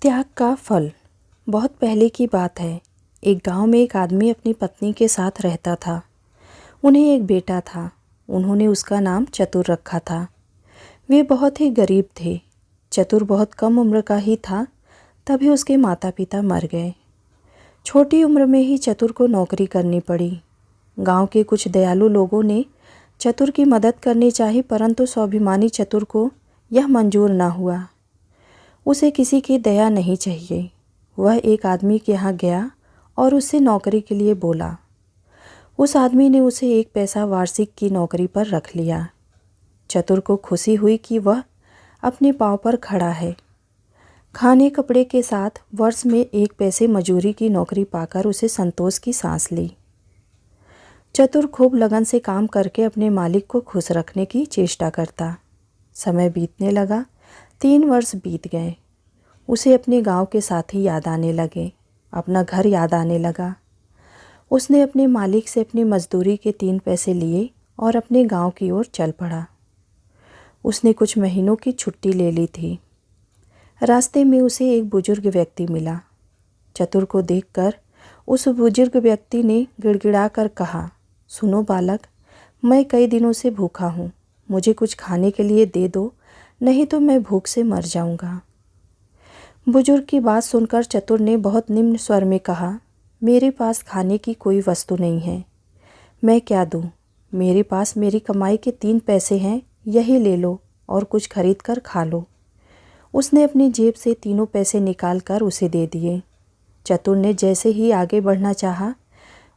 त्याग का फल। बहुत पहले की बात है। एक गांव में एक आदमी अपनी पत्नी के साथ रहता था। उन्हें एक बेटा था। उन्होंने उसका नाम चतुर रखा था। वे बहुत ही गरीब थे। चतुर बहुत कम उम्र का ही था, तभी उसके माता पिता मर गए। छोटी उम्र में ही चतुर को नौकरी करनी पड़ी। गांव के कुछ दयालु लोगों ने चतुर की मदद करनी चाही, परंतु स्वाभिमानी चतुर को यह मंजूर न हुआ। उसे किसी की दया नहीं चाहिए। वह एक आदमी के यहाँ गया और उससे नौकरी के लिए बोला। उस आदमी ने उसे 1 पैसा वार्षिक की नौकरी पर रख लिया। चतुर को खुशी हुई कि वह अपने पाँव पर खड़ा है। खाने कपड़े के साथ वर्ष में 1 पैसे मजूरी की नौकरी पाकर उसे संतोष की सांस ली। चतुर खूब लगन से काम करके अपने मालिक को खुश रखने की चेष्टा करता। समय बीतने लगा। 3 वर्ष बीत गए। उसे अपने गांव के साथी याद आने लगे। अपना घर याद आने लगा। उसने अपने मालिक से अपनी मजदूरी के 3 पैसे लिए और अपने गांव की ओर चल पड़ा। उसने कुछ महीनों की छुट्टी ले ली थी। रास्ते में उसे एक बुजुर्ग व्यक्ति मिला। चतुर को देखकर उस बुजुर्ग व्यक्ति ने गिड़गिड़ा कर कहा, सुनो बालक, मैं कई दिनों से भूखा हूँ। मुझे कुछ खाने के लिए दे दो, नहीं तो मैं भूख से मर जाऊँगा। बुजुर्ग की बात सुनकर चतुर ने बहुत निम्न स्वर में कहा, मेरे पास खाने की कोई वस्तु नहीं है। मैं क्या दूँ? मेरे पास मेरी कमाई के 3 पैसे हैं, यही ले लो और कुछ खरीद कर खा लो। उसने अपनी जेब से 3 पैसे निकाल कर उसे दे दिए। चतुर ने जैसे ही आगे बढ़ना चाहा,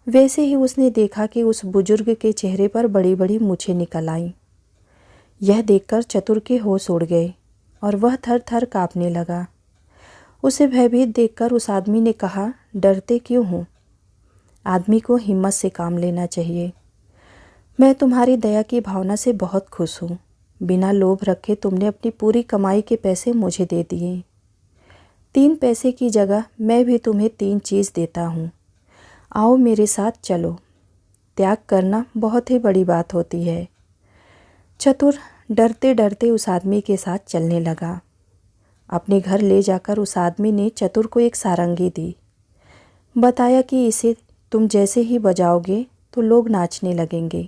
वैसे ही उसने देखा कि उस बुजुर्ग के चेहरे पर बड़ी बड़ी मूछें निकल आईं। यह देखकर चतुर के होश उड़ गए और वह थर थर काँपने लगा। उसे भयभीत देखकर उस आदमी ने कहा, डरते क्यों हो? आदमी को हिम्मत से काम लेना चाहिए। मैं तुम्हारी दया की भावना से बहुत खुश हूँ। बिना लोभ रखे तुमने अपनी पूरी कमाई के पैसे मुझे दे दिए। 3 पैसे की जगह मैं भी तुम्हें 3 चीज़ देता हूँ। आओ मेरे साथ चलो। त्याग करना बहुत ही बड़ी बात होती है। चतुर डरते डरते उस आदमी के साथ चलने लगा। अपने घर ले जाकर उस आदमी ने चतुर को एक सारंगी दी। बताया कि इसे तुम जैसे ही बजाओगे तो लोग नाचने लगेंगे।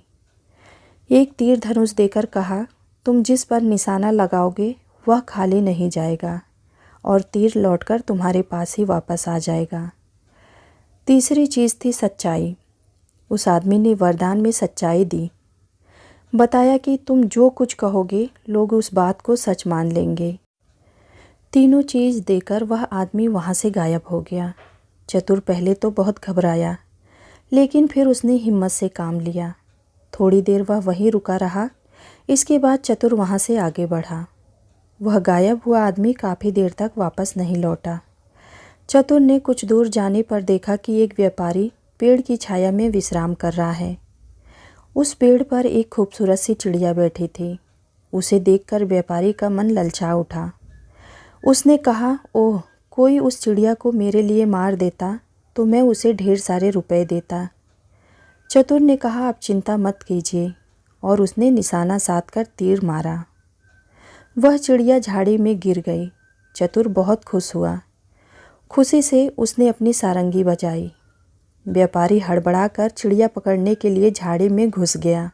एक तीर धनुष देकर कहा, तुम जिस पर निशाना लगाओगे वह खाली नहीं जाएगा और तीर लौटकर तुम्हारे पास ही वापस आ जाएगा। तीसरी चीज़ थी सच्चाई। उस आदमी ने वरदान में सच्चाई दी। बताया कि तुम जो कुछ कहोगे लोग उस बात को सच मान लेंगे। तीनों चीज़ देकर वह आदमी वहाँ से गायब हो गया। चतुर पहले तो बहुत घबराया, लेकिन फिर उसने हिम्मत से काम लिया। थोड़ी देर वह वहीं रुका रहा। इसके बाद चतुर वहाँ से आगे बढ़ा। वह गायब हुआ आदमी काफ़ी देर तक वापस नहीं लौटा। चतुर ने कुछ दूर जाने पर देखा कि एक व्यापारी पेड़ की छाया में विश्राम कर रहा है। उस पेड़ पर एक खूबसूरत सी चिड़िया बैठी थी। उसे देखकर व्यापारी का मन ललचा उठा। उसने कहा, ओह, कोई उस चिड़िया को मेरे लिए मार देता तो मैं उसे ढेर सारे रुपए देता। चतुर ने कहा, आप चिंता मत कीजिए, और उसने निशाना साध कर तीर मारा। वह चिड़िया झाड़ी में गिर गई। चतुर बहुत खुश हुआ। खुशी से उसने अपनी सारंगी बजाई। व्यापारी हड़बड़ाकर चिड़िया पकड़ने के लिए झाड़ी में घुस गया।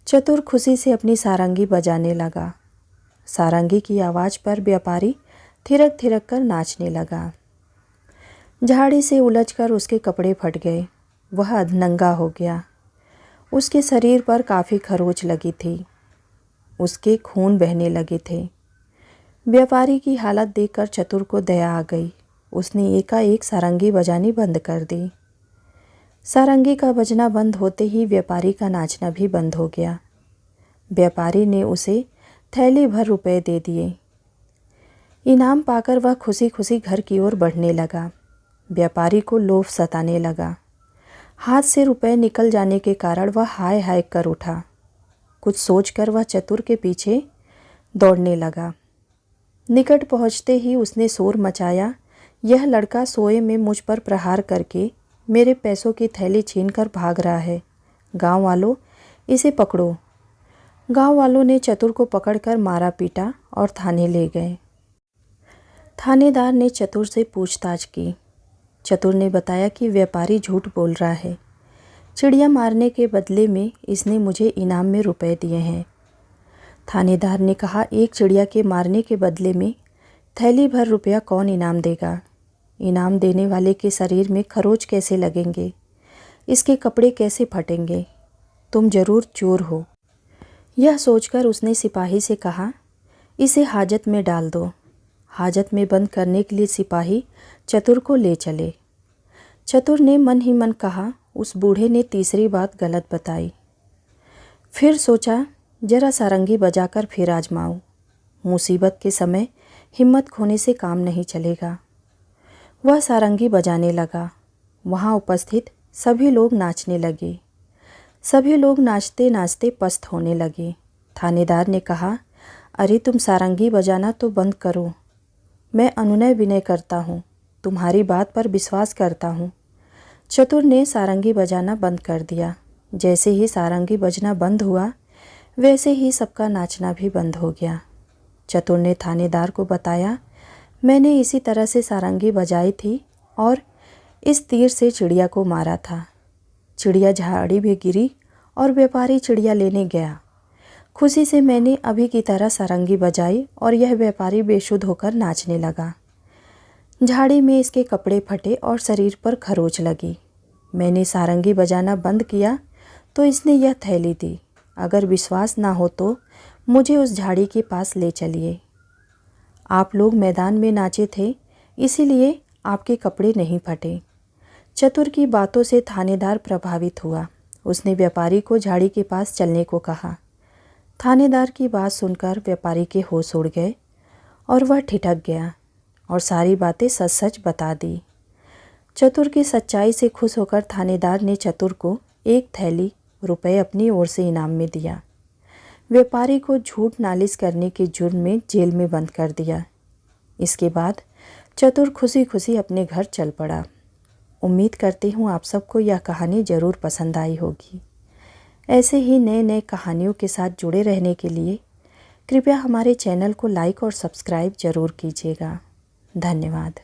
चतुर खुशी से अपनी सारंगी बजाने लगा। सारंगी की आवाज़ पर व्यापारी थिरक थिरक कर नाचने लगा। झाड़ी से उलझकर उसके कपड़े फट गए। वह अधनंगा हो गया। उसके शरीर पर काफ़ी खरोंच लगी थी। उसके खून बहने लगे थे। व्यापारी की हालत देखकर चतुर को दया आ गई। उसने एकाएक सारंगी बजानी बंद कर दी। सारंगी का बजना बंद होते ही व्यापारी का नाचना भी बंद हो गया। व्यापारी ने उसे थैली भर रुपए दे दिए। इनाम पाकर वह खुशी खुशी घर की ओर बढ़ने लगा। व्यापारी को लोभ सताने लगा। हाथ से रुपए निकल जाने के कारण वह हाय हाय कर उठा। कुछ सोचकर वह चतुर के पीछे दौड़ने लगा। निकट पहुंचते ही उसने शोर मचाया, यह लड़का सोए में मुझ पर प्रहार करके मेरे पैसों की थैली छीनकर भाग रहा है। गांव वालों, इसे पकड़ो। गांव वालों ने चतुर को पकड़कर मारा पीटा और थाने ले गए। थानेदार ने चतुर से पूछताछ की। चतुर ने बताया कि व्यापारी झूठ बोल रहा है। चिड़िया मारने के बदले में इसने मुझे इनाम में रुपए दिए हैं। थानेदार ने कहा, एक चिड़िया के मारने के बदले में थैली भर रुपया कौन इनाम देगा? इनाम देने वाले के शरीर में खरोच कैसे लगेंगे? इसके कपड़े कैसे फटेंगे? तुम जरूर चोर हो। यह सोचकर उसने सिपाही से कहा, इसे हाजत में डाल दो। हाजत में बंद करने के लिए सिपाही चतुर को ले चले। चतुर ने मन ही मन कहा, उस बूढ़े ने तीसरी बात गलत बताई। फिर सोचा, जरा सारंगी बजाकर फिर आजमाऊं। मुसीबत के समय हिम्मत खोने से काम नहीं चलेगा। वह सारंगी बजाने लगा। वहाँ उपस्थित सभी लोग नाचने लगे। सभी लोग नाचते नाचते पस्त होने लगे। थानेदार ने कहा, अरे तुम सारंगी बजाना तो बंद करो। मैं अनुनय विनय करता हूँ, तुम्हारी बात पर विश्वास करता हूँ। चतुर ने सारंगी बजाना बंद कर दिया। जैसे ही सारंगी बजना बंद हुआ, वैसे ही सबका नाचना भी बंद हो गया। चतुर ने थानेदार को बताया, मैंने इसी तरह से सारंगी बजाई थी और इस तीर से चिड़िया को मारा था। चिड़िया झाड़ी में गिरी और व्यापारी चिड़िया लेने गया। खुशी से मैंने अभी की तरह सारंगी बजाई और यह व्यापारी बेसुध होकर नाचने लगा। झाड़ी में इसके कपड़े फटे और शरीर पर खरोच लगी। मैंने सारंगी बजाना बंद किया तो इसने यह थैली दी। अगर विश्वास ना हो तो मुझे उस झाड़ी के पास ले चलिए। आप लोग मैदान में नाचे थे, इसीलिए आपके कपड़े नहीं फटे। चतुर की बातों से थानेदार प्रभावित हुआ। उसने व्यापारी को झाड़ी के पास चलने को कहा। थानेदार की बात सुनकर व्यापारी के होश उड़ गए और वह ठिठक गया और सारी बातें सच सच बता दी। चतुर की सच्चाई से खुश होकर थानेदार ने चतुर को 1 थैली रुपए अपनी ओर से इनाम में दिया। व्यापारी को झूठ नालिश करने के जुर्म में जेल में बंद कर दिया। इसके बाद चतुर खुशी खुशी अपने घर चल पड़ा। उम्मीद करती हूँ आप सबको यह कहानी ज़रूर पसंद आई होगी। ऐसे ही नए नए कहानियों के साथ जुड़े रहने के लिए कृपया हमारे चैनल को लाइक और सब्सक्राइब ज़रूर कीजिएगा। धन्यवाद।